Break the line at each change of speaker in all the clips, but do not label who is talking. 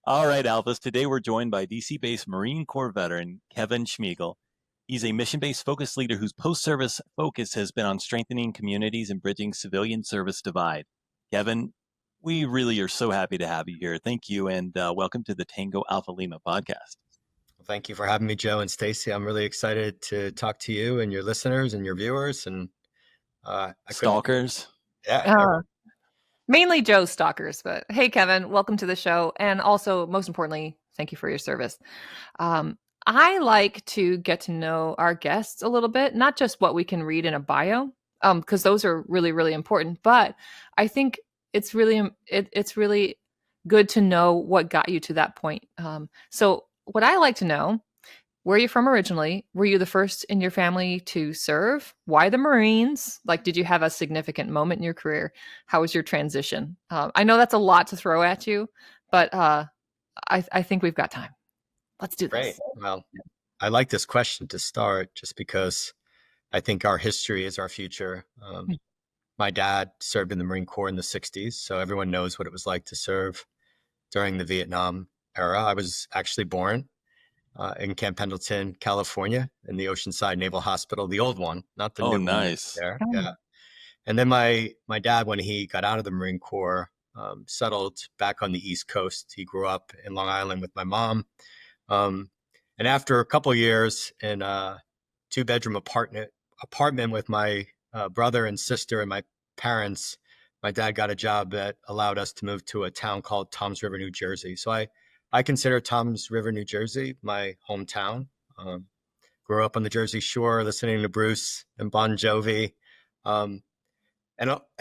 All right, Alvis. Today we're joined by DC-based Marine Corps veteran Kevin Schmiegel. He's a mission-based focus leader whose post-service focus has been on strengthening communities and bridging civilian service divide. Kevin, we really are so happy to have you here. Thank you, and welcome to the Tango Alpha Lima podcast.
Well, thank you for having me, Joe and Stacy. I'm really excited to talk to you and your listeners and your viewers. And
Stalkers.
Yeah.
Mainly Joe's stalkers, but hey, Kevin, welcome to the show. And also, most importantly, thank you for your service. I like to get to know our guests a little bit, not just what we can read in a bio, because those are really, really important. But I think it's really good to know what got you to that point. So what I like to know, where are you from originally? Were you the first in your family to serve? Why the Marines? Like, did you have a significant moment in your career? How was your transition? I know that's a lot to throw at you, but I think we've got time. Let's do this.
Great. Well, I like this question to start just because I think our history is our future. My dad served in the Marine Corps in the 60s, so everyone knows what it was like to serve during the Vietnam era. I was actually born in Camp Pendleton, California, in the Oceanside Naval Hospital, the old one, not the new one.
Nice.
There. Yeah. And then my dad, when he got out of the Marine Corps, settled back on the East Coast. He grew up in Long Island with my mom. And after a couple of years in a two-bedroom apartment with my brother and sister and my parents, my dad got a job that allowed us to move to a town called Toms River, New Jersey. So I consider Toms River, New Jersey, my hometown. Grew up on the Jersey Shore, listening to Bruce and Bon Jovi. And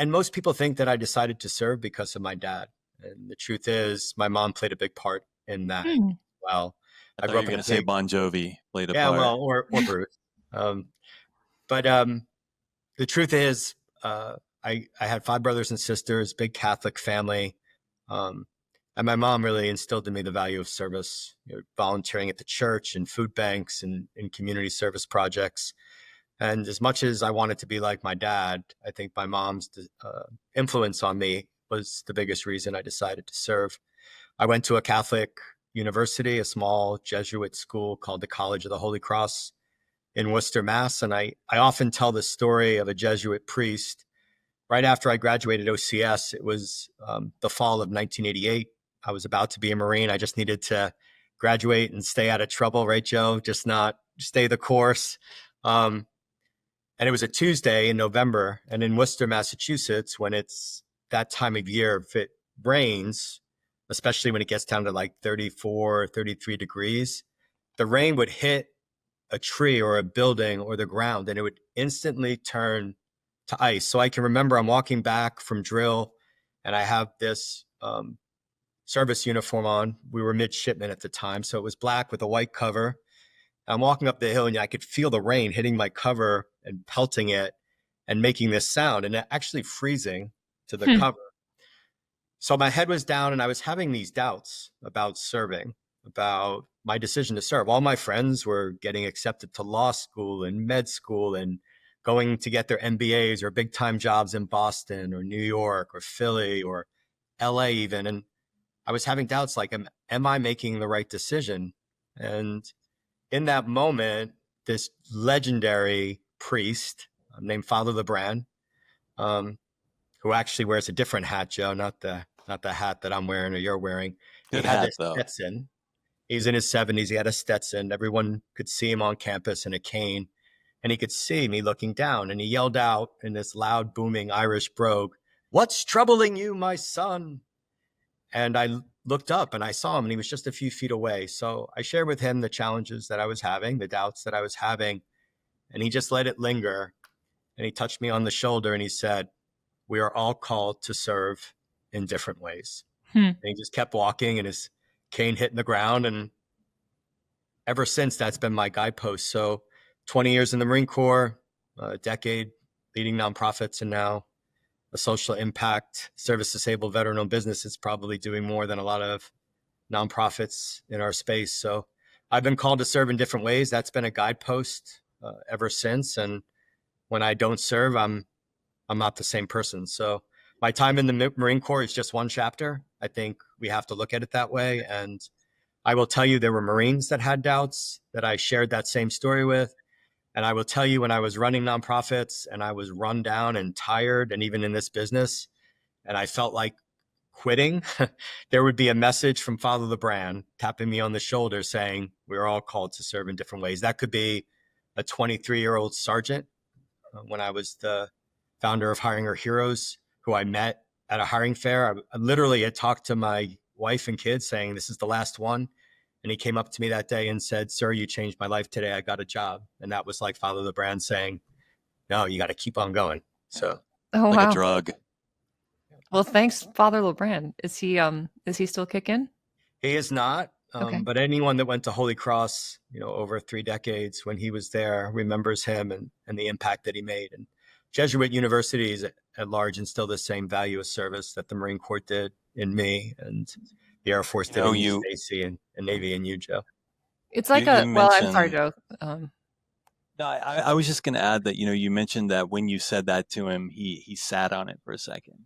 most people think that I decided to serve because of my dad. And the truth is, my mom played a big part in that as well.
I grew up going to say Bon Jovi played a part.
Yeah, well, or Bruce. But the truth is, I had 5 brothers and sisters, big Catholic family. And my mom really instilled in me the value of service, volunteering at the church and food banks and in community service projects. And as much as I wanted to be like my dad, I think my mom's influence on me was the biggest reason I decided to serve. I went to a Catholic university, a small Jesuit school called the College of the Holy Cross in Worcester, Mass. And I often tell the story of a Jesuit priest. Right after I graduated OCS, it was the fall of 1988. I was about to be a Marine. I just needed to graduate and stay out of trouble, right, Joe? Just not stay the course. And it was a Tuesday in November. And in Worcester, Massachusetts, when it's that time of year, if it rains, especially when it gets down to like 34, 33 degrees, the rain would hit a tree or a building or the ground, and it would instantly turn to ice. So I can remember I'm walking back from drill, and I have this service uniform on. We were midshipmen at the time, so it was black with a white cover. I'm walking up the hill, and I could feel the rain hitting my cover and pelting it and making this sound, and actually freezing to the cover. So my head was down, and I was having these doubts about serving, about my decision to serve. All my friends were getting accepted to law school and med school and going to get their MBAs or big time jobs in Boston or New York or Philly or LA even. And I was having doubts like, am I making the right decision? And in that moment, this legendary priest named Father LeBran, who actually wears a different hat, Joe, not the hat that I'm wearing or you're wearing. He had this Stetson. He's in his 70s. He had a Stetson. Everyone could see him on campus in a cane. And he could see me looking down. And he yelled out in this loud, booming Irish brogue, "What's troubling you, my son?" And I looked up and I saw him, and he was just a few feet away. So I shared with him the challenges that I was having, the doubts that I was having. And he just let it linger. And he touched me on the shoulder and he said, "We are all called to serve in different ways." And he just kept walking, and his cane hitting the ground. And ever since, that's been my guidepost. So 20 years in the Marine Corps, a decade leading nonprofits, and now a social impact service disabled veteran-owned business is probably doing more than a lot of nonprofits in our space. So I've been called to serve in different ways. That's been a guidepost ever since. And when I don't serve, I'm not the same person. So my time in the Marine Corps is just one chapter. I think we have to look at it that way. And I will tell you, there were Marines that had doubts that I shared that same story with. And I will tell you, when I was running nonprofits and I was run down and tired, and even in this business, and I felt like quitting, there would be a message from Father LeBrand tapping me on the shoulder saying, we're all called to serve in different ways. That could be a 23-year-old sergeant when I was the founder of Hiring Our Heroes, who I met at a hiring fair. I literally had talked to my wife and kids saying, this is the last one. And he came up to me that day and said, sir, you changed my life today. I got a job. And that was like Father LeBrand saying, no, you got to keep on going. So,
Oh,
like
wow.
a drug.
Well, thanks, Father LeBrand. Is he still kicking?
He is not.
Okay.
But anyone that went to Holy Cross, over 3 decades when he was there remembers him and the impact that he made. And Jesuit universities at large instill the same value of service that the Marine Corps did in me, and the Air Force did in you, Stacy, and Navy in you, Joe.
It's like well, I'm sorry, Joe.
No, I was just going to add that, you mentioned that when you said that to him, he sat on it for a second.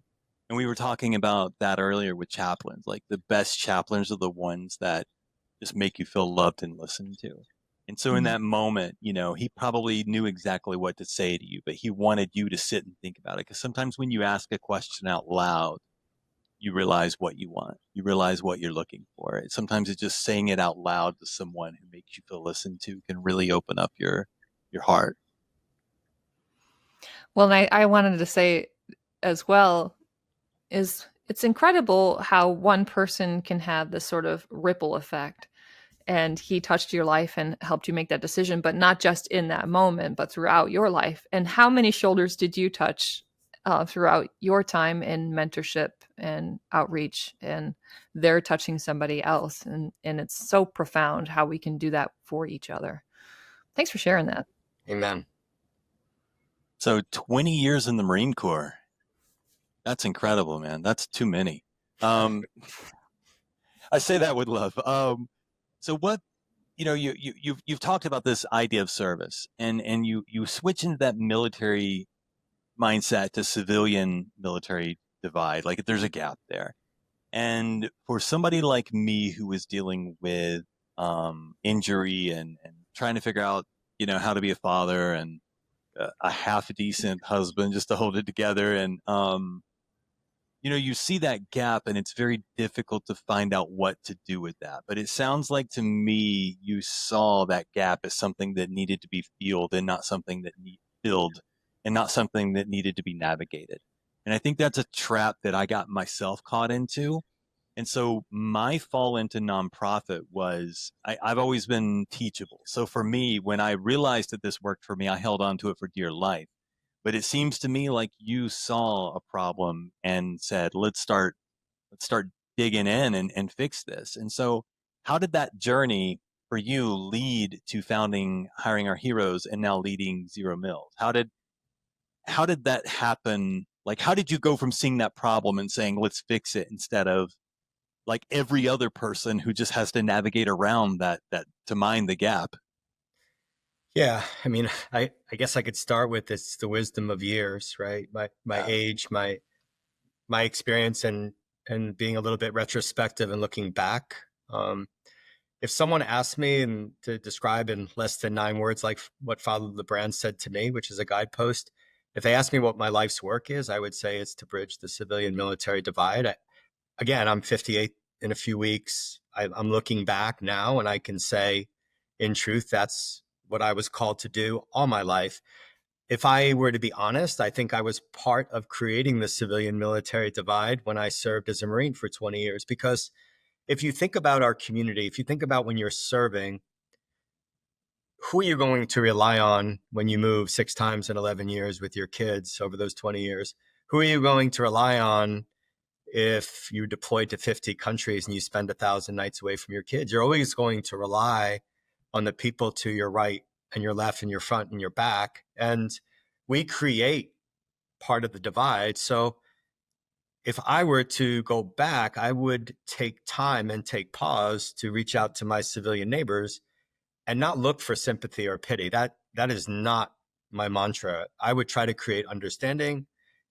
And we were talking about that earlier with chaplains. Like, the best chaplains are the ones that just make you feel loved and listened to. And so in that moment, he probably knew exactly what to say to you, but he wanted you to sit and think about it. Because sometimes when you ask a question out loud, you realize what you want. You realize what you're looking for. Sometimes it's just saying it out loud to someone who makes you feel listened to can really open up your heart.
Well, and I wanted to say as well, is it's incredible how one person can have this sort of ripple effect. And he touched your life and helped you make that decision, but not just in that moment, but throughout your life. And how many shoulders did you touch throughout your time in mentorship and outreach, and they're touching somebody else? And it's so profound how we can do that for each other. Thanks for sharing that.
Amen.
So 20 years in the Marine Corps. That's incredible, man. That's too many. I say that with love. So what, you've talked about this idea of service, and you switch into that military mindset to civilian military divide. Like, there's a gap there. And for somebody like me who was dealing with injury and trying to figure out, how to be a father and a half decent husband just to hold it together, and you see that gap, and it's very difficult to find out what to do with that. But it sounds like to me you saw that gap as something that needed to be filled, and not something that needed to be navigated. And I think that's a trap that I got myself caught into. And so my fall into nonprofit was, I've always been teachable. So for me, when I realized that this worked for me, I held on to it for dear life. But it seems to me like you saw a problem and said, let's start digging in and fix this. And so how did that journey for you lead to founding Hiring Our Heroes and now leading ZeroMils? How did that happen? Like, how did you go from seeing that problem and saying, let's fix it, instead of like every other person who just has to navigate around that to mind the gap?
Yeah, I mean, I guess I could start with it's the wisdom of years, right? My age, my experience, and being a little bit retrospective and looking back. If someone asked me and to describe in less than 9 words, like what Father LeBrand said to me, which is a guidepost, if they asked me what my life's work is, I would say it's to bridge the civilian military divide. Again, I'm 58 in a few weeks. I'm looking back now, and I can say, in truth, that's what I was called to do all my life. If I were to be honest, I think I was part of creating the civilian military divide when I served as a Marine for 20 years. Because if you think about our community, if you think about when you're serving, who are you going to rely on when you move 6 times in 11 years with your kids over those 20 years? Who are you going to rely on if you deploy to 50 countries and you spend 1,000 nights away from your kids? You're always going to rely on the people to your right and your left and your front and your back. And we create part of the divide. So if I were to go back, I would take time and take pause to reach out to my civilian neighbors and not look for sympathy or pity. That is not my mantra. I would try to create understanding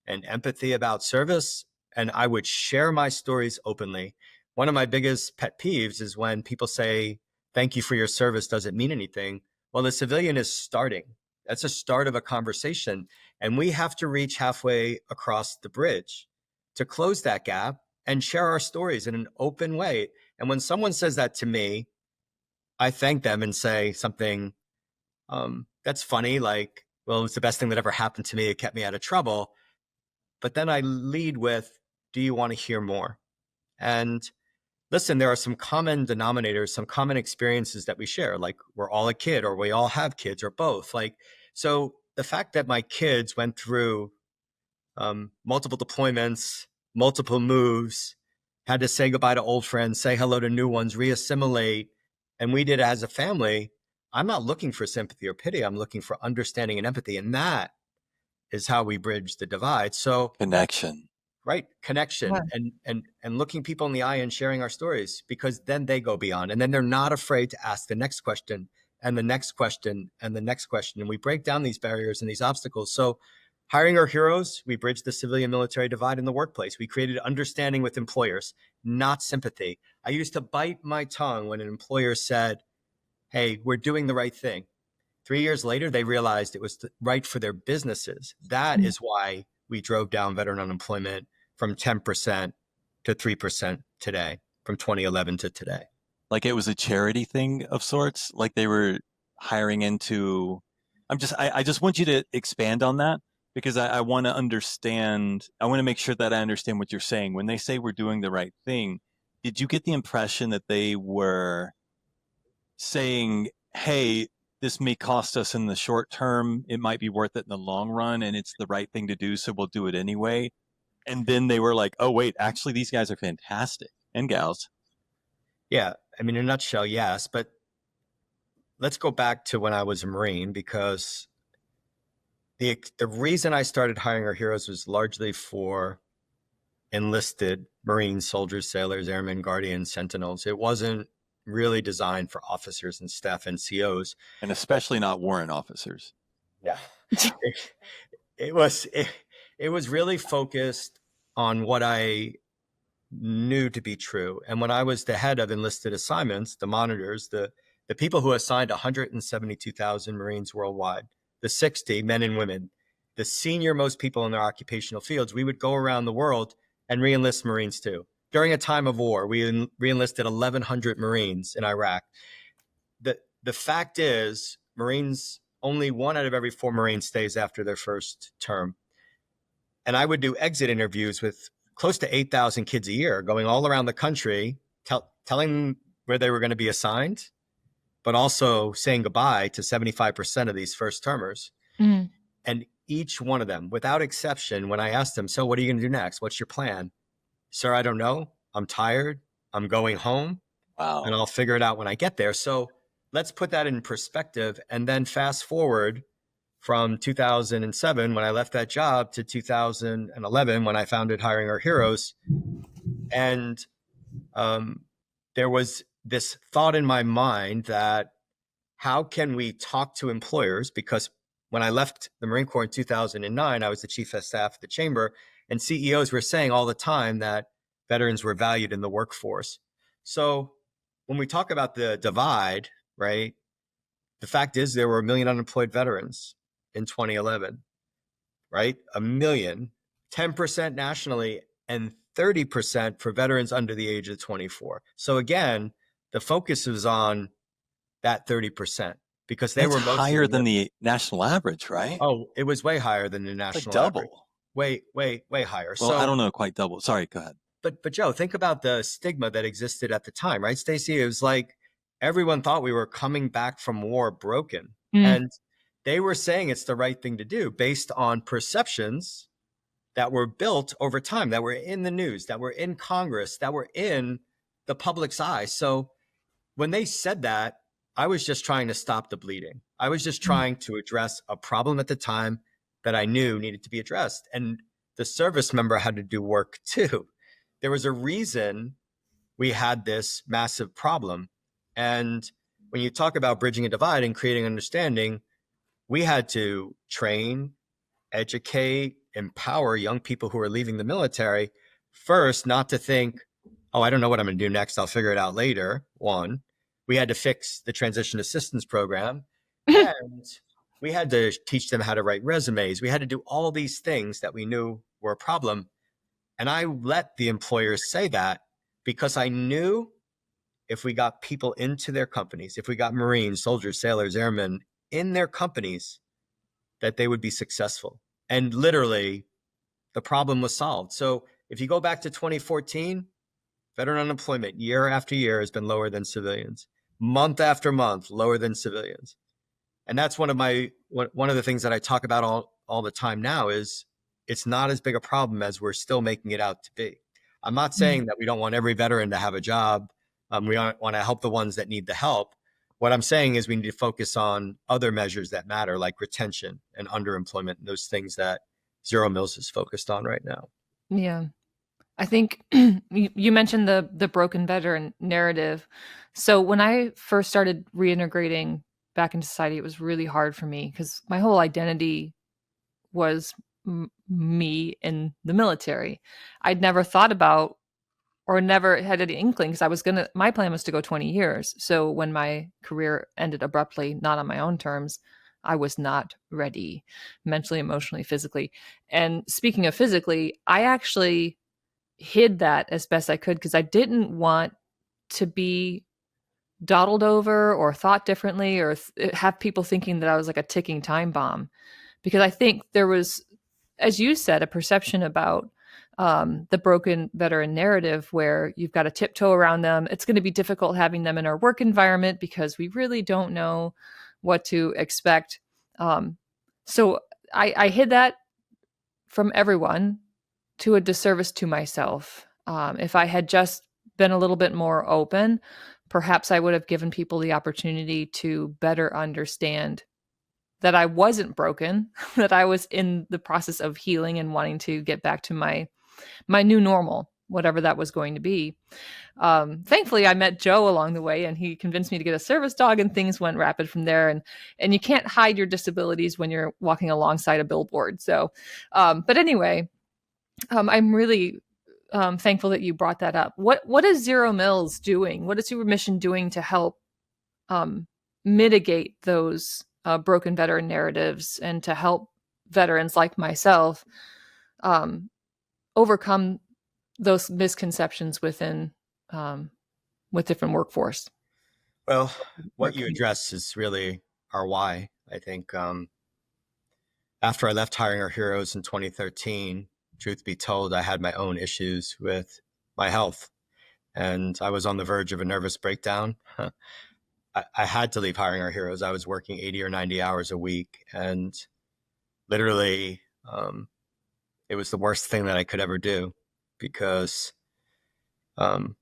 and empathy about service, and I would share my stories openly. One of my biggest pet peeves is when people say, thank you for your service, doesn't mean anything. Well, the civilian is starting. That's a start of a conversation. And we have to reach halfway across the bridge to close that gap and share our stories in an open way. And when someone says that to me, I thank them and say something that's funny, like, well, it's the best thing that ever happened to me. It kept me out of trouble. But then I lead with, do you want to hear more? And listen, there are some common denominators, some common experiences that we share, like we're all a kid, or we all have kids, or both. Like, so the fact that my kids went through multiple deployments, multiple moves, had to say goodbye to old friends, say hello to new ones, reassimilate, and we did it as a family. I'm not looking for sympathy or pity. I'm looking for understanding and empathy. And that is how we bridge the divide. So
Connection.
right, connection,
Yeah.
and looking people in the eye and sharing our stories, because then they go beyond, and then they're not afraid to ask the next question and the next question and the next question. And we break down these barriers and these obstacles. So hiring our heroes, we bridge the civilian military divide in the workplace. We created understanding with employers, not sympathy. I used to bite my tongue when an employer said, hey, we're doing the right thing. 3 years later, they realized it was right for their businesses. That is why we drove down veteran unemployment from 10% to 3% today, from 2011 to today.
Like it was a charity thing of sorts, like they were hiring into. I just want you to expand on that, because I want to understand. I want to make sure that I understand what you're saying. When they say we're doing the right thing, did you get the impression that they were saying, hey, this may cost us in the short term, it might be worth it in the long run, and it's the right thing to do, so we'll do it anyway? And then they were like, oh, wait, actually, these guys are fantastic, and gals.
Yeah, I mean, in a nutshell, yes. But let's go back to when I was a Marine, because the reason I started hiring our heroes was largely for enlisted Marines, soldiers, sailors, airmen, guardians, sentinels. It wasn't really designed for officers and staff NCOs.
And especially not warrant officers.
Yeah. it was really focused on what I knew to be true. And when I was the head of enlisted assignments, the monitors, the people who assigned 172,000 Marines worldwide, the 60 men and women, the senior most people in their occupational fields, we would go around the world and re-enlist Marines too. During a time of war, we re-enlisted 1,100 Marines in Iraq. The fact is, Marines, only 1 out of every 4 Marines stays after their first term. And I would do exit interviews with close to 8,000 kids a year, going all around the country, telling them where they were going to be assigned, but also saying goodbye to 75% of these first termers.
Mm.
And each one of them, without exception, when I asked them, so what are you going to do next? What's your plan? Sir, I don't know. I'm tired. I'm going home.
Wow.
And I'll figure it out when I get there. So let's put that in perspective. And then fast forward from 2007, when I left that job, to 2011, when I founded Hiring Our Heroes. And there was this thought in my mind that how can we talk to employers? Because when I left the Marine Corps in 2009, I was the chief of staff at the chamber, and CEOs were saying all the time that veterans were valued in the workforce. So when we talk about the divide, right, the fact is there were 1 million unemployed veterans in 2011, right? 1 million, 10% nationally, and 30% for veterans under the age of 24. So again, the focus was on that 30%, because they
That's
were mostly
higher than the national average, right?
Oh, it was way higher than the
Like
national
double.
average. Way higher.
Well,
So
I don't know quite double. Sorry, go ahead.
But Joe, think about the stigma that existed at the time, right, Stacey? It was like everyone thought we were coming back from war broken.
Mm.
And they were saying it's the right thing to do based on perceptions that were built over time, that were in the news, that were in Congress, that were in the public's eye. So when they said that, I was just trying to stop the bleeding. I was just trying to address a problem at the time that I knew needed to be addressed. And the service member had to do work too. There was a reason we had this massive problem. And when you talk about bridging a divide and creating understanding, we had to train, educate, empower young people who are leaving the military first not to think, oh, I don't know what I'm going to do next. I'll figure it out later. One, we had to fix the transition assistance program, and we had to teach them how to write resumes. We had to do all these things that we knew were a problem. And I let the employers say that because I knew if we got people into their companies, if we got Marines, soldiers, sailors, airmen in their companies, that they would be successful. And literally, the problem was solved. So if you go back to 2014, veteran unemployment year after year has been lower than civilians. Month after month, lower than civilians. And that's one of the things that I talk about all the time now is it's not as big a problem as we're still making it out to be. I'm not saying that we don't want every veteran to have a job. We want to help the ones that need the help. What I'm saying is we need to focus on other measures that matter, like retention and underemployment, and those things that ZeroMils is focused on right now.
Yeah. I think you mentioned the broken veteran narrative. So when I first started reintegrating back into society, it was really hard for me because my whole identity was me in the military. I'd never thought about or never had any inkling because my plan was to go 20 years. So when my career ended abruptly, not on my own terms, I was not ready mentally, emotionally, physically. And speaking of physically, I actually hid that as best I could because I didn't want to be dawdled over or thought differently or have people thinking that I was like a ticking time bomb. Because I think there was, as you said, a perception about the broken veteran narrative where you've got to tiptoe around them. It's going to be difficult having them in our work environment because we really don't know what to expect. So I hid that from everyone to a disservice to myself. If I had just been a little bit more open, perhaps I would have given people the opportunity to better understand that I wasn't broken, that I was in the process of healing and wanting to get back to my new normal, whatever that was going to be. Thankfully, I met Joe along the way, and he convinced me to get a service dog, and things went rapid from there. And you can't hide your disabilities when you're walking alongside a billboard. So, but anyway, I'm really thankful that you brought that up. What is ZeroMils doing? What is your mission doing to help mitigate those broken veteran narratives and to help veterans like myself overcome those misconceptions within with different workforce?
Well, what you address is really our why. I think after I left Hiring Our Heroes in 2013, truth be told, I had my own issues with my health, and I was on the verge of a nervous breakdown. I had to leave Hiring Our Heroes. I was working 80 or 90 hours a week, and literally, it was the worst thing that I could ever do because in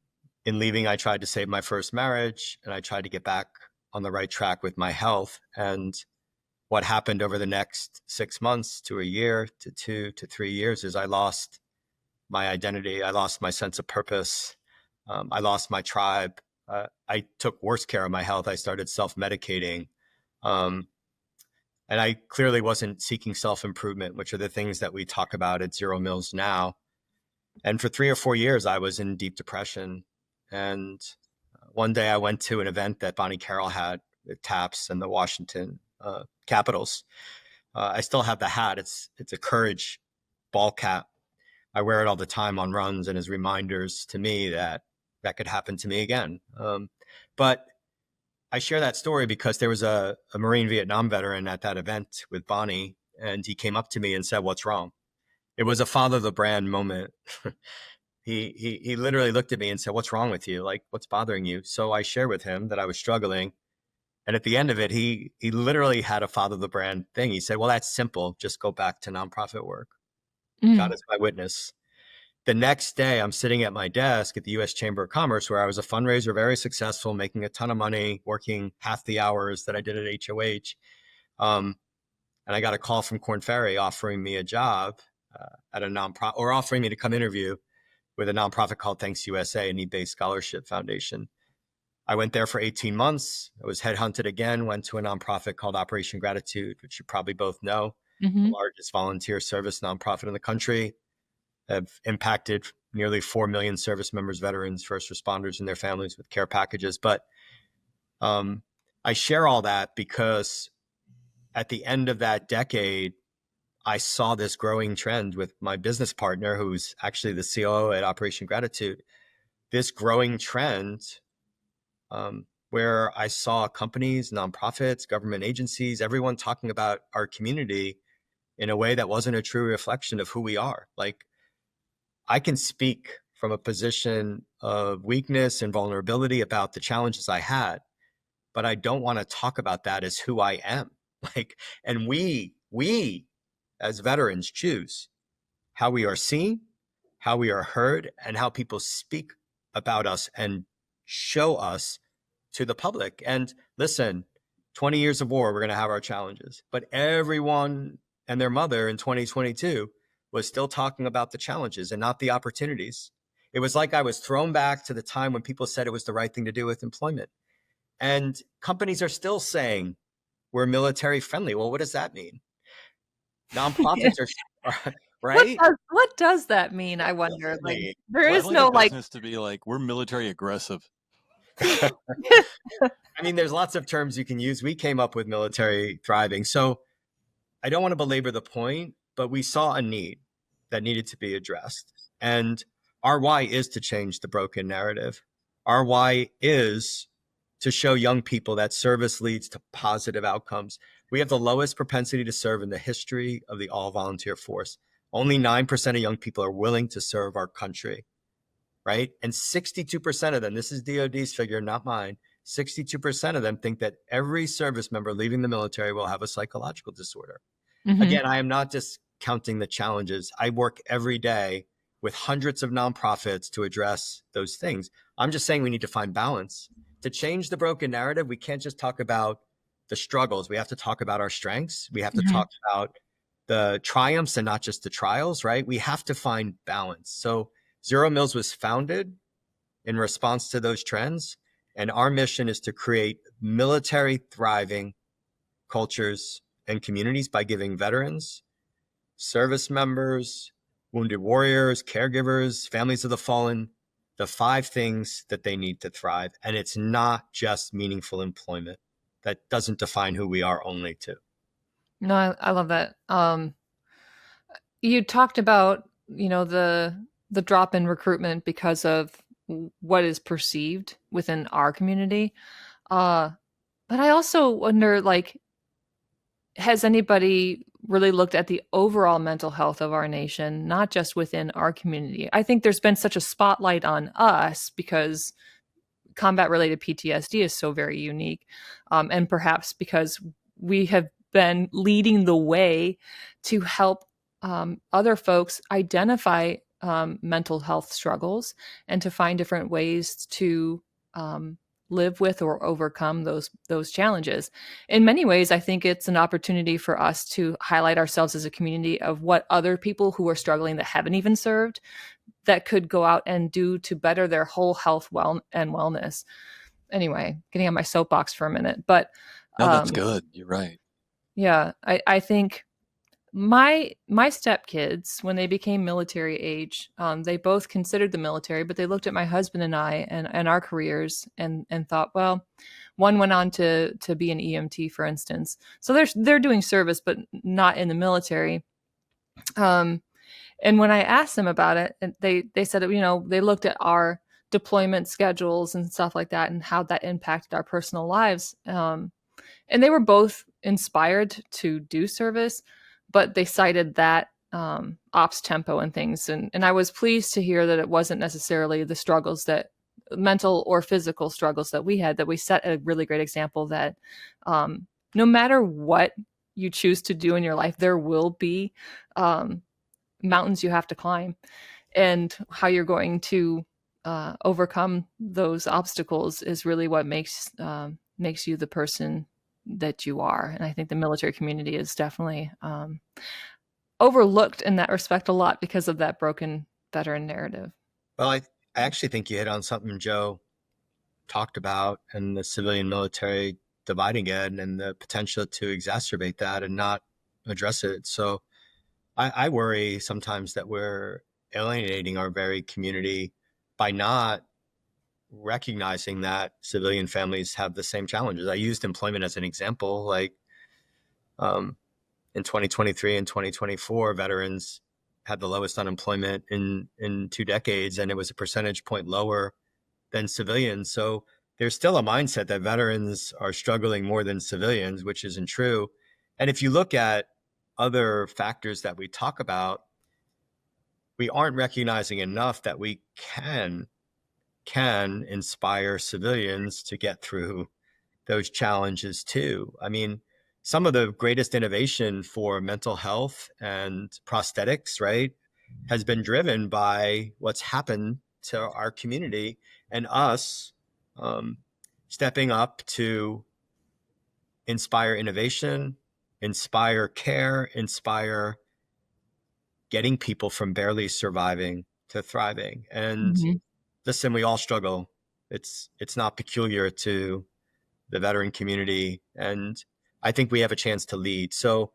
leaving, I tried to save my first marriage, and I tried to get back on the right track with my health. And what happened over the next 6 months to a year to 2 to 3 years is I lost my identity. I lost my sense of purpose. I lost my tribe. I took worse care of my health. I started self-medicating. And I clearly wasn't seeking self-improvement, which are the things that we talk about at ZeroMils now. And for 3 or 4 years, I was in deep depression. And one day I went to an event that Bonnie Carroll had with TAPS and the Washington Capitals. I still have the hat. It's a Courage ball cap. I wear it all the time on runs and as reminders to me that could happen to me again. But I share that story because there was a Marine Vietnam veteran at that event with Bonnie, and he came up to me and said, "What's wrong?" It was a father the brand moment. He literally looked at me and said, "What's wrong with you? Like, what's bothering you?" So I shared with him that I was struggling. And at the end of it, he literally had a father the brand thing. He said, "Well, that's simple. Just go back to nonprofit work." God is my witness. The next day, I'm sitting at my desk at the U.S. Chamber of Commerce, where I was a fundraiser, very successful, making a ton of money, working half the hours that I did at HOH. And I got a call from Korn Ferry offering me a job at a nonprofit, or offering me to come interview with a nonprofit called Thanks USA, a need-based scholarship foundation. I went there for 18 months. I was headhunted again, went to a nonprofit called Operation Gratitude, which you probably both know, the largest volunteer service nonprofit in the country. Have impacted nearly 4 million service members, veterans, first responders, and their families with care packages. But I share all that because at the end of that decade, I saw this growing trend with my business partner, who's actually the COO at Operation Gratitude, this growing trend where I saw companies, nonprofits, government agencies, everyone talking about our community in a way that wasn't a true reflection of who we are. Like, I can speak from a position of weakness and vulnerability about the challenges I had, but I don't want to talk about that as who I am. Like, and we as veterans choose how we are seen, how we are heard, and how people speak about us and show us to the public. And listen, 20 years of war, we're going to have our challenges, but everyone and their mother in 2022 was still talking about the challenges and not the opportunities. It was like I was thrown back to the time when people said it was the right thing to do with employment. And companies are still saying we're military friendly. Well, what does that mean? Nonprofits are right.
What does that mean? I wonder. Like, there
Well, I'd
is
like
no
a
like.
business to be like, we're military aggressive.
I mean, there's lots of terms you can use. We came up with military thriving. So I don't want to belabor the point, but we saw a need that needed to be addressed. And our why is to change the broken narrative. Our why is to show young people that service leads to positive outcomes. We have the lowest propensity to serve in the history of the all-volunteer force. Only 9% of young people are willing to serve our country, right? And 62% of them, this is DOD's figure, not mine, 62% of them think that every service member leaving the military will have a psychological disorder.
Mhm.
Again, I am not discounting the challenges. I work every day with hundreds of nonprofits to address those things. I'm just saying we need to find balance. To change the broken narrative, we can't just talk about the struggles. We have to talk about our strengths. We have to talk about the triumphs and not just the trials, right? We have to find balance. So ZeroMils was founded in response to those trends. And our mission is to create military thriving cultures and communities by giving veterans, service members, wounded warriors, caregivers, families of the fallen, the 5 things that they need to thrive. And it's not just meaningful employment. That doesn't define who we are only to.
No, I love that. You talked about, the drop in recruitment because of what is perceived within our community. But I also wonder, like, has anybody really looked at the overall mental health of our nation, not just within our community? I think there's been such a spotlight on us because combat related PTSD is so very unique. And perhaps because we have been leading the way to help other folks identify mental health struggles and to find different ways to live with or overcome those challenges. In many ways, I think it's an opportunity for us to highlight ourselves as a community of what other people who are struggling that haven't even served that could go out and do to better their whole health and wellness. Anyway, getting on my soapbox for a minute, but
No, that's good. You're right.
Yeah, I think my stepkids, when they became military age, they both considered the military, but they looked at my husband and I and our careers and thought, well, one went on to be an EMT, for instance. So they're doing service, but not in the military. And when I asked them about it, they said, they looked at our deployment schedules and stuff like that and how that impacted our personal lives. And they were both inspired to do service, but they cited that ops tempo and things. And I was pleased to hear that it wasn't necessarily the struggles that mental or physical struggles that we had, that we set a really great example that no matter what you choose to do in your life, there will be mountains you have to climb, and how you're going to overcome those obstacles is really what makes you the person that you are. And I think the military community is definitely overlooked in that respect a lot because of that broken veteran narrative.
Well, I actually think you hit on something Joe talked about, and the civilian military dividing it and the potential to exacerbate that and not address it. So I worry sometimes that we're alienating our very community by not recognizing that civilian families have the same challenges. I used employment as an example. Like in 2023 and 2024, veterans had the lowest unemployment in 2 decades, and it was a percentage point lower than civilians. So there's still a mindset that veterans are struggling more than civilians, which isn't true. And if you look at other factors that we talk about, we aren't recognizing enough that we can inspire civilians to get through those challenges too. I mean, some of the greatest innovation for mental health and prosthetics, right, has been driven by what's happened to our community and us stepping up to inspire innovation, inspire care, inspire getting people from barely surviving to thriving. And listen, we all struggle. It's not peculiar to the veteran community. And I think we have a chance to lead. So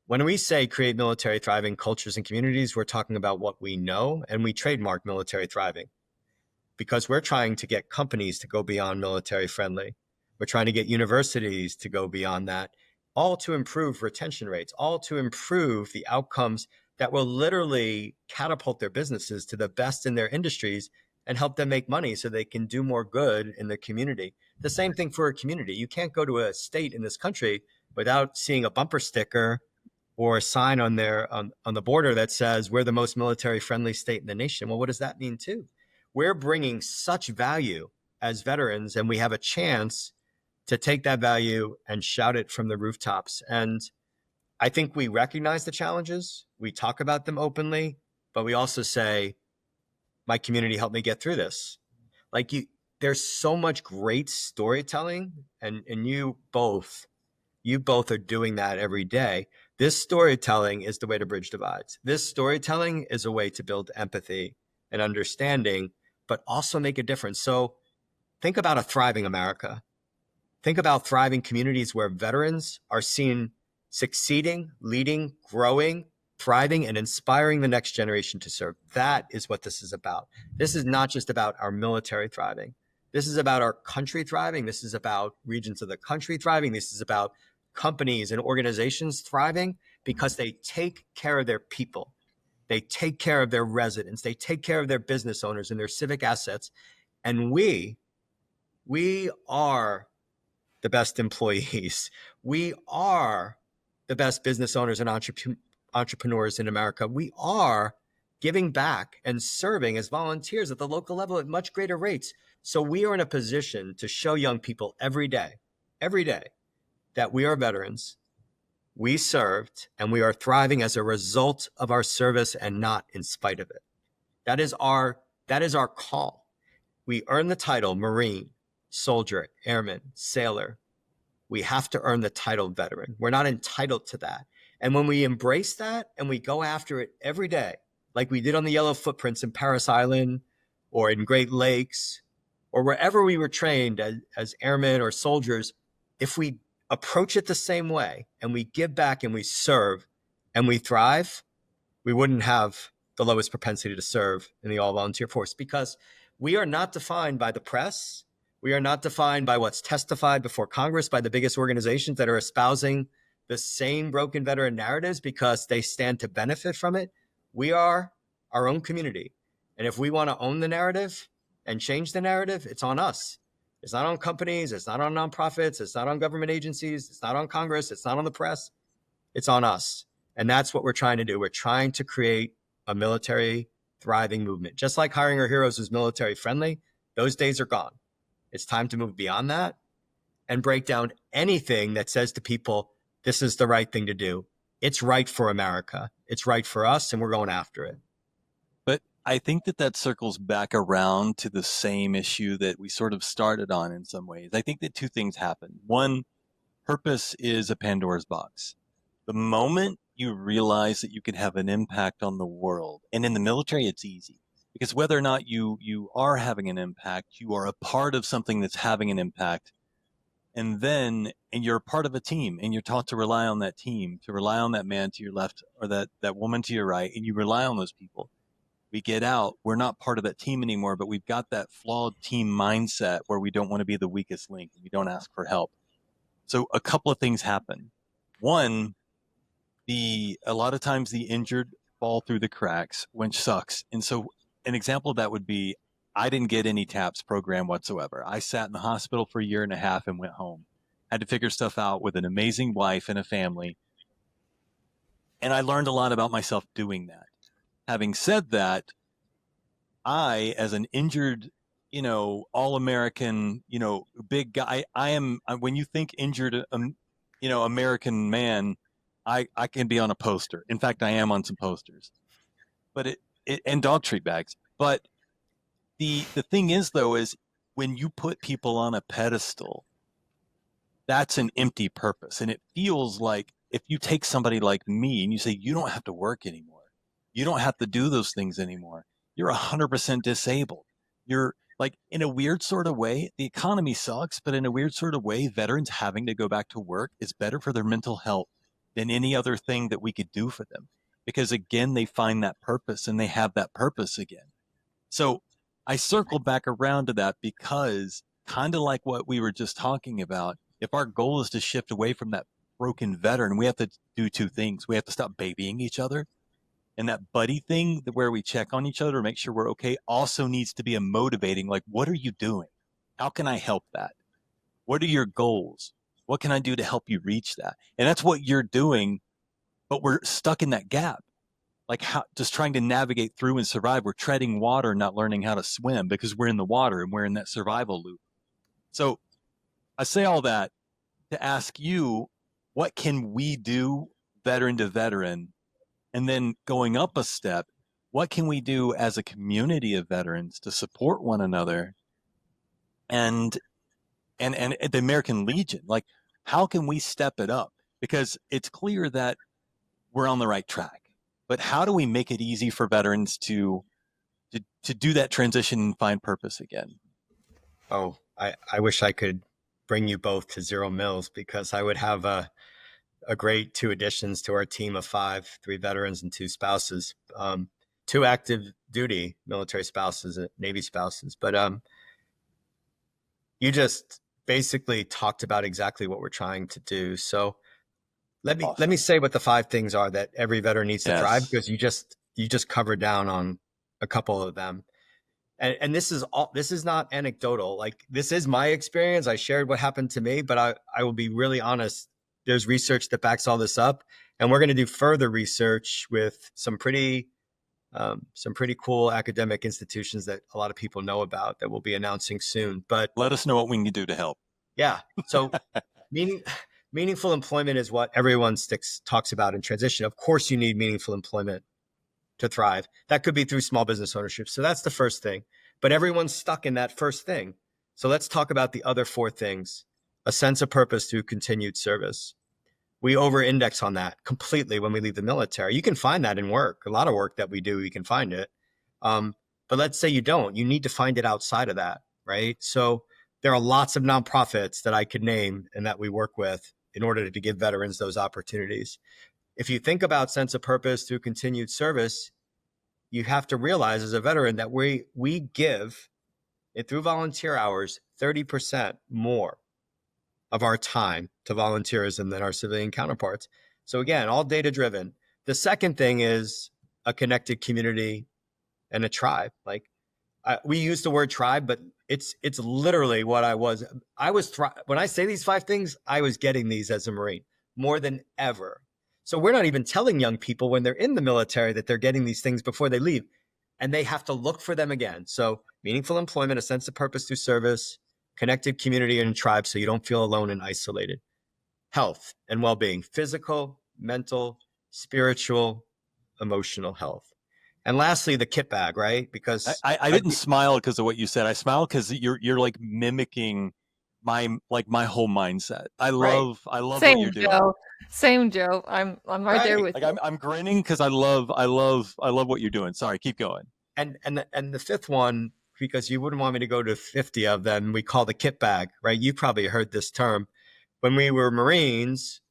when we say create military thriving cultures and communities, we're talking about what we know, and we trademark military thriving because we're trying to get companies to go beyond military friendly. We're trying to get universities to go beyond that, all to improve retention rates, all to improve the outcomes that will literally catapult their businesses to the best in their industries and help them make money so they can do more good in the community. The same thing for a community. You can't go to a state in this country without seeing a bumper sticker or a sign on their on the border that says we're the most military friendly state in the nation. Well, what does that mean too? We're bringing such value as veterans, and we have a chance to take that value and shout it from the rooftops. And I think we recognize the challenges. We talk about them openly, but we also say, my community helped me get through this. Like there's so much great storytelling, and you both are doing that every day. This storytelling is the way to bridge divides. This storytelling is a way to build empathy and understanding, but also make a difference. So think about a thriving America. Think about thriving communities where veterans are seen succeeding, leading, growing, thriving, and inspiring the next generation to serve. That is what this is about. This is not just about our military thriving. This is about our country thriving. This is about regions of the country thriving. This is about companies and organizations thriving because they take care of their people. They take care of their residents. They take care of their business owners and their civic assets. And we are the best employees. We are the best business owners and entrepreneurs in America. We are giving back and serving as volunteers at the local level at much greater rates. So we are in a position to show young people every day, that we are veterans, we served, and we are thriving as a result of our service and not in spite of it. That is our call. We earn the title Marine, soldier, airman, sailor. We have to earn the title veteran. We're not entitled to that. And when we embrace that and we go after it every day, like we did on the Yellow Footprints in Paris Island or in Great Lakes or wherever we were trained as airmen or soldiers, if we approach it the same way and we give back and we serve and we thrive, we wouldn't have the lowest propensity to serve in the all-volunteer force because we are not defined by the press. We are not defined by what's testified before Congress by the biggest organizations that are espousing the same broken veteran narratives because they stand to benefit from it. We are our own community. And if we want to own the narrative and change the narrative, it's on us. It's not on companies. It's not on nonprofits. It's not on government agencies. It's not on Congress. It's not on the press. It's on us. And that's what we're trying to do. We're trying to create a military thriving movement. Just like Hiring Our Heroes was military friendly, those days are gone. It's time to move beyond that and break down anything that says to people, this is the right thing to do. It's right for America. It's right for us, and we're going after it.
But I think that circles back around to the same issue that we sort of started on in some ways. I think that two things happen. One, purpose is a Pandora's box. The moment you realize that you can have an impact on the world, and in the military, it's easy. Because whether or not you are having an impact, you are a part of something that's having an impact. And you're a part of a team, and you're taught to rely on that team, to rely on that man to your left or that woman to your right, and you rely on those people. We get out, we're not part of that team anymore, but we've got that flawed team mindset where we don't want to be the weakest link. We don't ask for help. So a couple of things happen. One, a lot of times the injured fall through the cracks, which sucks. And so an example of that would be, I didn't get any TAPS program whatsoever. I sat in the hospital for a year and a half and went home. Had to figure stuff out with an amazing wife and a family. And I learned a lot about myself doing that. Having said that, I, as an injured, all-American, big guy, when you think injured, American man, I can be on a poster. In fact, I am on some posters, but and dog treat bags. But the thing is, though, is when you put people on a pedestal, that's an empty purpose. And it feels like if you take somebody like me and you say, you don't have to work anymore, you don't have to do those things anymore, you're 100% disabled. You're like, in a weird sort of way, the economy sucks, but in a weird sort of way, veterans having to go back to work is better for their mental health than any other thing that we could do for them. Because again, they find that purpose and they have that purpose again. So I circled back around to that because, kind of like what we were just talking about, if our goal is to shift away from that broken veteran, we have to do two things. We have to stop babying each other. And that buddy thing where we check on each other to make sure we're okay also needs to be a motivating, like, what are you doing? How can I help that? What are your goals? What can I do to help you reach that? And that's what you're doing, but we're stuck in that gap. Like, just trying to navigate through and survive. We're treading water, not learning how to swim because we're in the water and we're in that survival loop. So I say all that to ask you, what can we do veteran to veteran? And then going up a step, what can we do as a community of veterans to support one another? And the American Legion, like, how can we step it up? Because it's clear that we're on the right track, but how do we make it easy for veterans to do that transition and find purpose again?
Oh, I wish I could bring you both to ZeroMils, because I would have a great 2 additions to our team of 5, 3 veterans and 2 spouses, 2 active duty military spouses, Navy spouses. But you just basically talked about exactly what we're trying to do. So let me say what the 5 things are that every veteran needs to drive, because you just covered down on a couple of them. And this is not anecdotal. Like, this is my experience. I shared what happened to me, but I will be really honest. There's research that backs all this up, and we're going to do further research with some pretty cool academic institutions that a lot of people know about that we'll be announcing soon. But
let us know what we can do to help.
Yeah. So meaningful employment is what everyone talks about in transition. Of course, you need meaningful employment to thrive. That could be through small business ownership. So that's the first thing. But everyone's stuck in that first thing. So let's talk about the other 4 things. A sense of purpose through continued service. We over-index on that completely when we leave the military. You can find that in work. A lot of work that we do, you can find it. But let's say you don't. You need to find it outside of that, right? So there are lots of nonprofits that I could name and that we work with in order to give veterans those opportunities. If you think about sense of purpose through continued service, you have to realize as a veteran that we give it through volunteer hours 30% more of our time to volunteerism than our civilian counterparts. So again, all data driven. The second thing is a connected community and a tribe. Like, we use the word tribe, but it's literally what I was. When I say these 5 things, I was getting these as a Marine more than ever. So we're not even telling young people when they're in the military that they're getting these things before they leave, and they have to look for them again. So meaningful employment, a sense of purpose through service, connected community and tribe, so you don't feel alone and isolated. Health and well-being, physical, mental, spiritual, emotional health. And lastly, the kit bag, right? Because
I didn't smile because of what you said. I smiled because you're like mimicking my whole mindset. I love
Same,
what you're doing.
Joe. Same, Joe. I'm right there with you.
I'm grinning because I love what you're doing. Sorry, keep going.
And the 5th one, because you wouldn't want me to go to 50 of them, we call the kit bag, right? You probably heard this term. When we were Marines,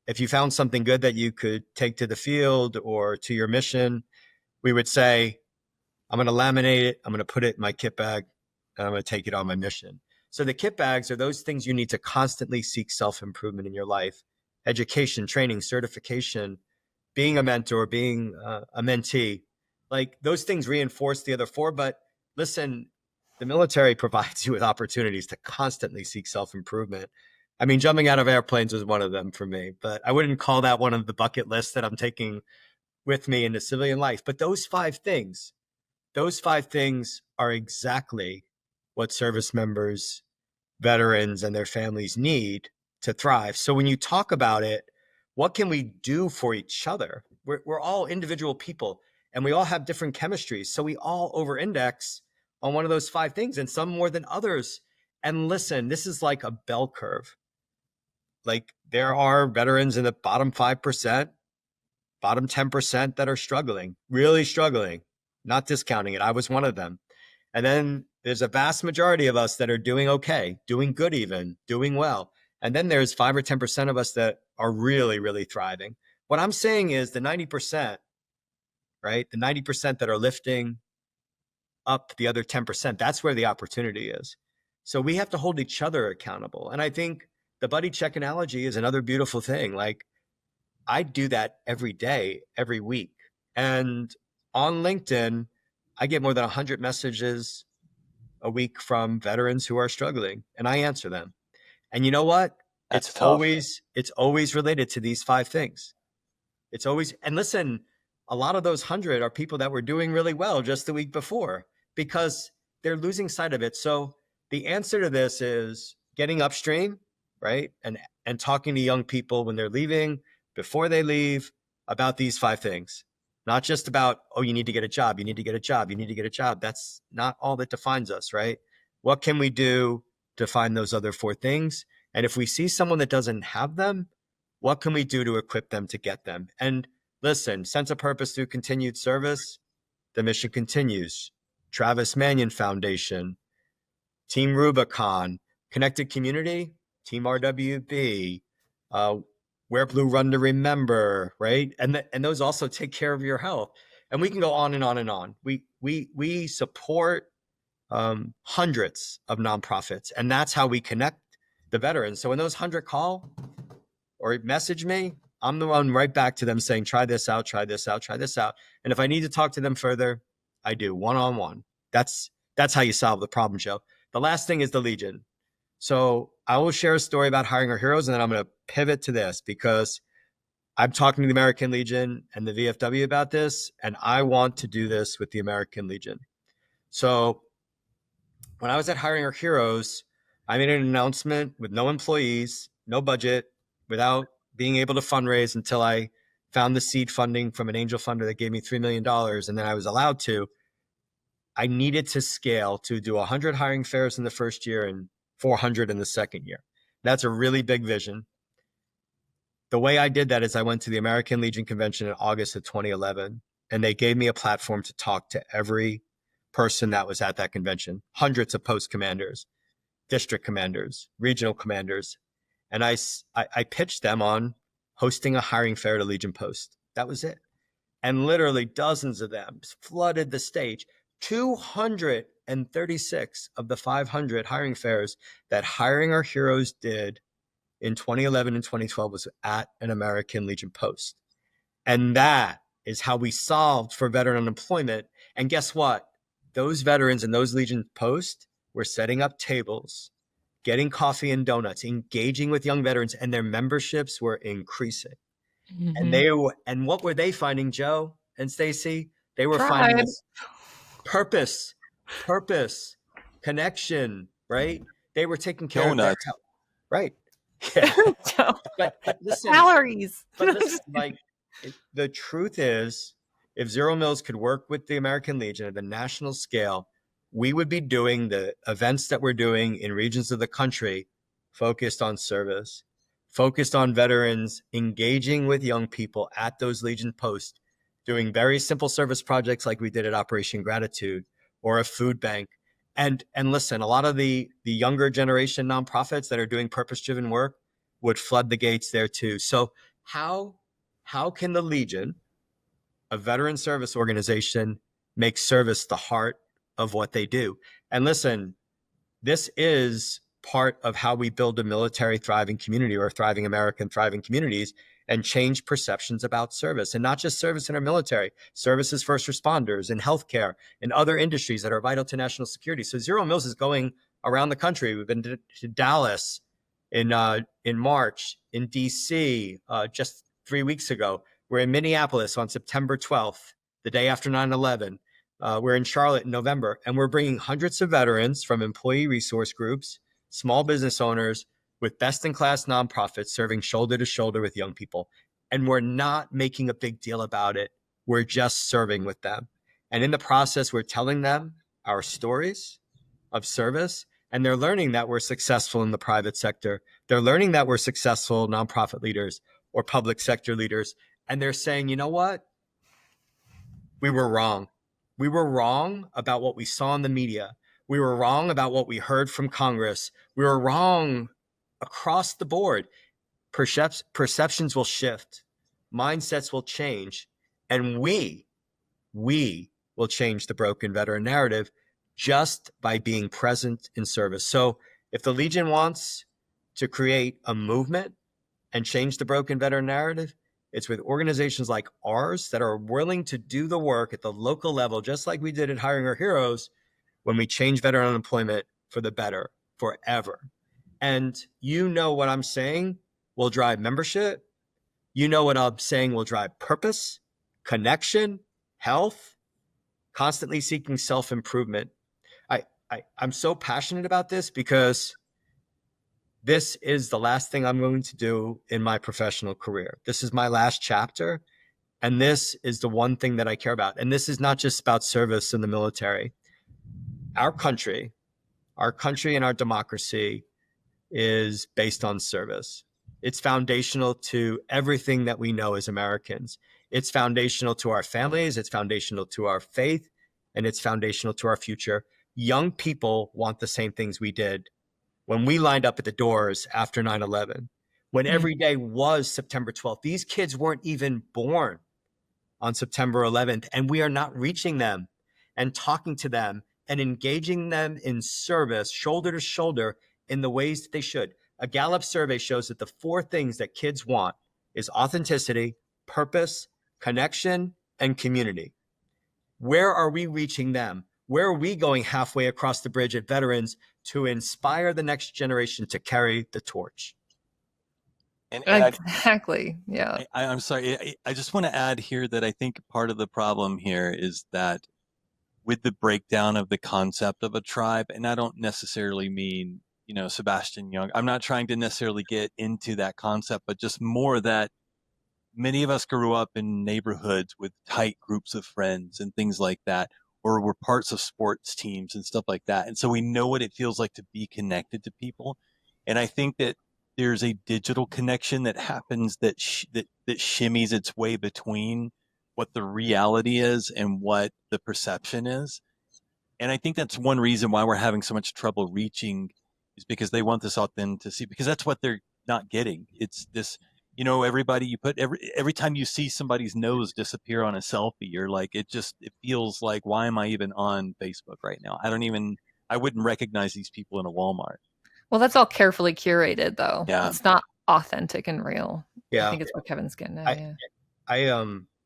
if you found something good that you could take to the field or to your mission, we would say, I'm going to laminate it. I'm going to put it in my kit bag, and I'm going to take it on my mission. So the kit bags are those things you need to constantly seek self-improvement in your life: education, training, certification, being a mentor, being a mentee. Like, those things reinforce the other four. But listen, the military provides you with opportunities to constantly seek self-improvement. I mean, jumping out of airplanes was one of them for me, but I wouldn't call that one of the bucket lists that I'm taking with me into civilian life. But those five things are exactly what service members, veterans, and their families need to thrive. So when you talk about it, what can we do for each other? We're all individual people, and we all have different chemistries. So we all over-index on one of those five things, and some more than others. And listen, this is like a bell curve. Like, there are veterans in the bottom 5%, bottom 10% that are struggling, really struggling, not discounting it. I was one of them. And then there's a vast majority of us that are doing okay, doing good, even doing well. And then there's 5 or 10% of us that are really, really thriving. What I'm saying is the 90%, right? The 90% that are lifting up the other 10%, that's where the opportunity is. So we have to hold each other accountable. And I think the buddy check analogy is another beautiful thing. Like, I do that every day, every week. And on LinkedIn, I get more than 100 messages a week from veterans who are struggling, and I answer them. And you know what?
That's
It's
tough.
always related to these five things. It's always, and listen, a lot of those 100 are people that were doing really well just the week before, because they're losing sight of it. So the answer to this is getting upstream, right? And talking to young people when they're leaving, before they leave, about these five things. Not just about, oh, you need to get a job, you need to get a job, you need to get a job. That's not all that defines us, right? What can we do to find those other four things? And if we see someone that doesn't have them, what can we do to equip them to get them? And listen, sense of purpose through continued service, the mission continues. Travis Manion Foundation, Team Rubicon, Connected Community, Team RWB, Wear Blue Run to Remember, right? And those also take care of your health. And we can go on and on and on. We support hundreds of nonprofits, and that's how we connect the veterans. So when those 100 call or message me, I'm the one right back to them saying, try this out, try this out, try this out. And if I need to talk to them further, I do, one-on-one. That's how you solve the problem, Joe. The last thing is the Legion. So I will share a story about hiring our heroes, and then I'm going to pivot to this, because I'm talking to the American Legion and the VFW about this, and I want to do this with the American Legion. So when I was at Hiring Our Heroes, I made an announcement with no employees, no budget, without being able to fundraise until I found the seed funding from an angel funder that gave me $3 million. And then I was allowed to. I needed to scale to do 100 hiring fairs in the first year and 400 in the second year. That's a really big vision. The way I did that is I went to the American Legion Convention in August of 2011, and they gave me a platform to talk to every person that was at that convention, hundreds of post commanders, district commanders, regional commanders. And I pitched them on hosting a hiring fair at a Legion post. That was it. And literally dozens of them flooded the stage. 236 of the 500 hiring fairs that Hiring Our Heroes did in 2011 and 2012 was at an American Legion post. And that is how we solved for veteran unemployment. And guess what? Those veterans in those Legion posts were setting up tables, getting coffee and donuts, engaging with young veterans, and their memberships were increasing.
Mm-hmm.
And what were they finding, Joe and Stacy? They were
Tried.
finding this purpose, connection, right? They were taking care of their
Donuts.
health, right? Yeah. But listen,
Calories.
like, the truth is, if ZeroMils could work with the American Legion at the national scale, we would be doing the events that we're doing in regions of the country focused on service, focused on veterans, engaging with young people at those Legion posts, doing very simple service projects like we did at Operation Gratitude or a food bank. And listen, a lot of the younger generation nonprofits that are doing purpose-driven work would flood the gates there too. So how can the Legion, a veteran service organization, make service the heart of what they do. And listen, this is part of how we build a military thriving community, or thriving American thriving communities, and change perceptions about service. And not just service in our military, service as first responders, in healthcare, in other industries that are vital to national security. So ZeroMils is going around the country. We've been to Dallas in March, in DC just 3 weeks ago. We're in Minneapolis on September 12th, the day after 9/11. We're in Charlotte in November, and we're bringing hundreds of veterans from employee resource groups, small business owners, with best-in-class nonprofits serving shoulder to shoulder with young people. And we're not making a big deal about it. We're just serving with them. And in the process, we're telling them our stories of service, and they're learning that we're successful in the private sector. They're learning that we're successful nonprofit leaders or public sector leaders. And they're saying, you know what? We were wrong. We were wrong about what we saw in the media. We were wrong about what we heard from Congress. We were wrong across the board. Perceptions will shift. Mindsets will change. And we will change the broken veteran narrative just by being present in service. So if the Legion wants to create a movement and change the broken veteran narrative, it's with organizations like ours that are willing to do the work at the local level, just like we did at Hiring Our Heroes, when we change veteran unemployment for the better forever. And you know what I'm saying will drive membership. You know what I'm saying will drive purpose, connection, health, constantly seeking self-improvement. I'm so passionate about this because this is the last thing I'm going to do in my professional career. This is my last chapter. And this is the one thing that I care about. And this is not just about service in the military. Our country and our democracy is based on service. It's foundational to everything that we know as Americans. It's foundational to our families. It's foundational to our faith. And it's foundational to our future. Young people want the same things we did when we lined up at the doors after 9/11, when every day was September 12th. These kids weren't even born on September 11th, and we are not reaching them and talking to them and engaging them in service, shoulder to shoulder, in the ways that they should. A Gallup survey shows that the 4 things that kids want is authenticity, purpose, connection, and community. Where are we reaching them? Where are we going halfway across the bridge at veterans to inspire the next generation to carry the torch?
And
Exactly. Yeah.
I'm sorry. I just want to add here that I think part of the problem here is that with the breakdown of the concept of a tribe, and I don't necessarily mean, Sebastian Young, I'm not trying to necessarily get into that concept, but just more that many of us grew up in neighborhoods with tight groups of friends and things like that, or we're parts of sports teams and stuff like that. And so we know what it feels like to be connected to people. And I think that there's a digital connection that happens that shimmies its way between what the reality is and what the perception is. And I think that's one reason why we're having so much trouble reaching, is because they want this authenticity, because that's what they're not getting. It's this, everybody, you put every time you see somebody's nose disappear on a selfie, you're like, it feels like, why am I even on Facebook right now? I wouldn't recognize these people in a Walmart.
Well, that's all carefully curated, though.
Yeah.
It's not authentic and real.
Yeah.
I think it's what Kevin's getting at.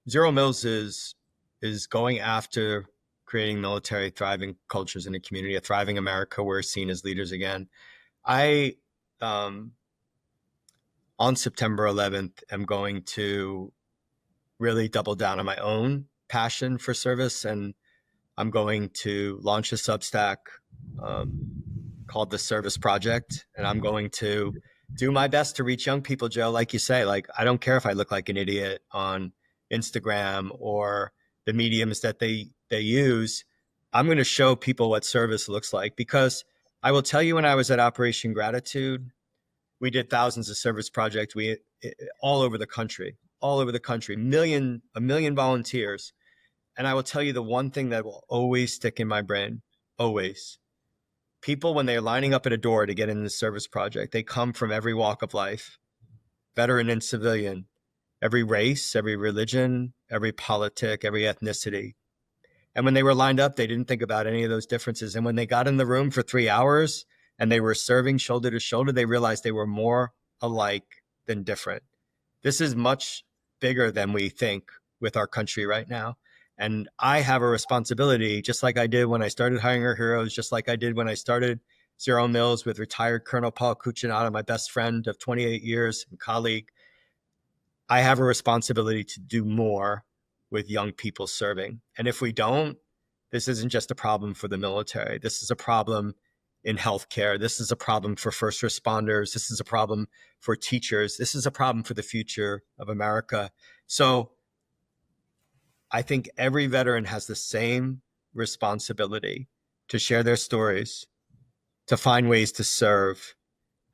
ZeroMils is going after creating military thriving cultures in a community, a thriving America where we're seen as leaders again. I, on September 11th, am going to really double down on my own passion for service, and I'm going to launch a Substack called The Service Project, and I'm going to do my best to reach young people, Joe. Like you say, I don't care if I look like an idiot on Instagram or the mediums that they use. I'm going to show people what service looks like, because I will tell you, when I was at Operation Gratitude, we did thousands of service projects. All over the country, a million volunteers. And I will tell you the one thing that will always stick in my brain, always. People, when they're lining up at a door to get in the service project, they come from every walk of life, veteran and civilian, every race, every religion, every politic, every ethnicity. And when they were lined up, they didn't think about any of those differences. And when they got in the room for 3 hours and they were serving shoulder to shoulder, they realized they were more alike than different. This is much bigger than we think with our country right now. And I have a responsibility, just like I did when I started hiring our heroes, just like I did when I started ZeroMils with retired Colonel Paul Cucinato, my best friend of 28 years and colleague. I have a responsibility to do more with young people serving. And if we don't, this isn't just a problem for the military. This is a problem in healthcare. This is a problem for first responders. This is a problem for teachers. This is a problem for the future of America. So I think every veteran has the same responsibility to share their stories, to find ways to serve,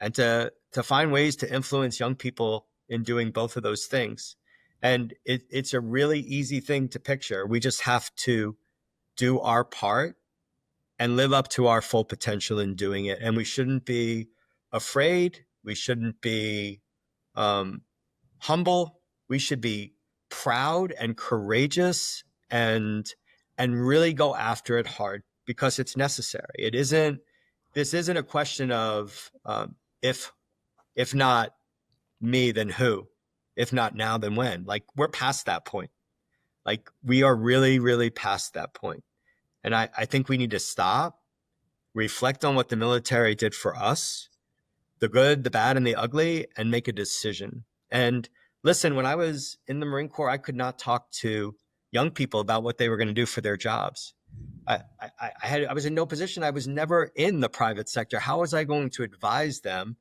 and to find ways to influence young people in doing both of those things. And it's a really easy thing to picture. We just have to do our part and live up to our full potential in doing it. And we shouldn't be afraid. We shouldn't be humble. We should be proud and courageous and really go after it hard because it's necessary. This isn't a question of if not me, then who? If not now, then when? Like, we're past that point. Like, we are really, really past that point. And I think we need to stop, reflect on what the military did for us, the good, the bad, and the ugly, and make a decision. And listen, when I was in the Marine Corps, I could not talk to young people about what they were going to do for their jobs. I was in no position. I was never in the private sector. How was I going to advise them,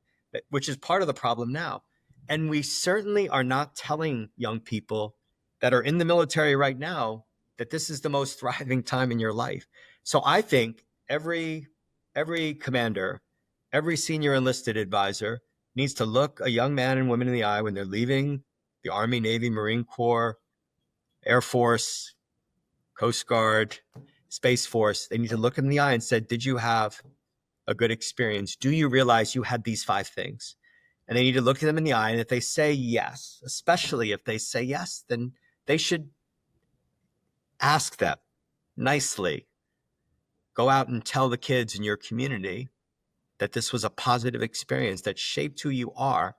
which is part of the problem now? And we certainly are not telling young people that are in the military right now that this is the most thriving time in your life. So I think every commander, every senior enlisted advisor needs to look a young man and woman in the eye when they're leaving the Army, Navy, Marine Corps, Air Force, Coast Guard, Space Force. They need to look in the eye and say, did you have a good experience? Do you realize you had these 5 things? And they need to look at them in the eye. And if they say yes, especially if they say yes, then they should ask them nicely. Go out and tell the kids in your community that this was a positive experience that shaped who you are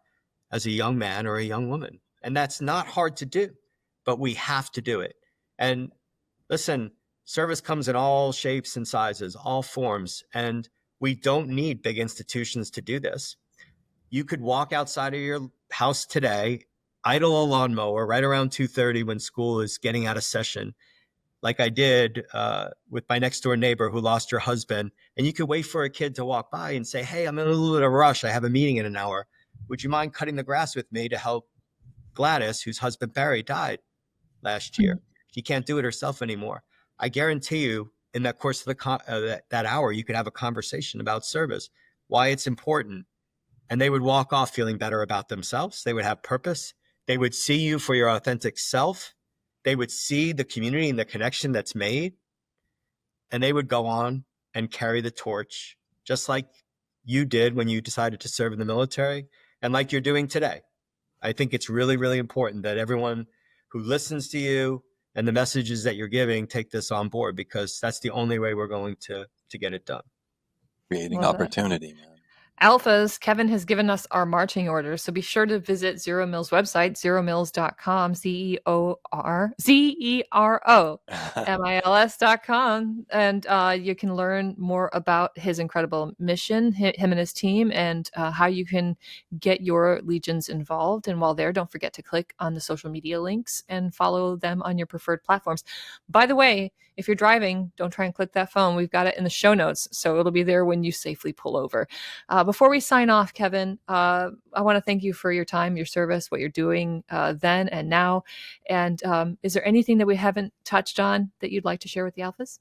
as a young man or a young woman. And that's not hard to do, but we have to do it. And listen, service comes in all shapes and sizes, all forms, and we don't need big institutions to do this. You could walk outside of your house today, idle a lawnmower right around 2:30 when school is getting out of session, like I did with my next door neighbor who lost her husband. And you could wait for a kid to walk by and say, hey, I'm in a little bit of a rush. I have a meeting in an hour. Would you mind cutting the grass with me to help Gladys, whose husband Barry died last year? She can't do it herself anymore. I guarantee you in that course of that hour, you could have a conversation about service, why it's important. And they would walk off feeling better about themselves. They would have purpose. They would see you for your authentic self. They would see the community and the connection that's made. And they would go on and carry the torch, just like you did when you decided to serve in the military and like you're doing today. I think it's really, really important that everyone who listens to you and the messages that you're giving take this on board, because that's the only way we're going to get it done.
Creating opportunity, man.
Alphas, Kevin has given us our marching orders, so be sure to visit ZeroMils website, zeromils.com, ZeroMils.com, and you can learn more about his incredible mission, him and his team, and how you can get your legions involved. And while there, don't forget to click on the social media links and follow them on your preferred platforms. By the way, if you're driving, don't try and click that phone. We've got it in the show notes, so it'll be there when you safely pull over. Before we sign off, Kevin, I want to thank you for your time, your service, what you're doing then and now. And is there anything that we haven't touched on that you'd like to share with the Alphas?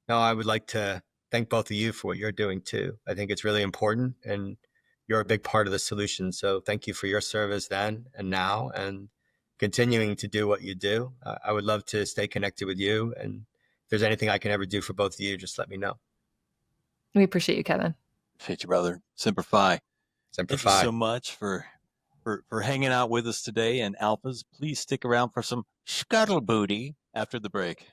No, I would like to thank both of you for what you're doing too. I think it's really important and you're a big part of the solution. So thank you for your service then and now and continuing to do what you do. I would love to stay connected with you. And if there's anything I can ever do for both of you, just let me know.
We appreciate you, Kevin.
Appreciate you, brother. Semper Fi.
Semper
Thank you
Fi.
so much for hanging out with us today. And Alphas, please stick around for some scuttle booty after the break.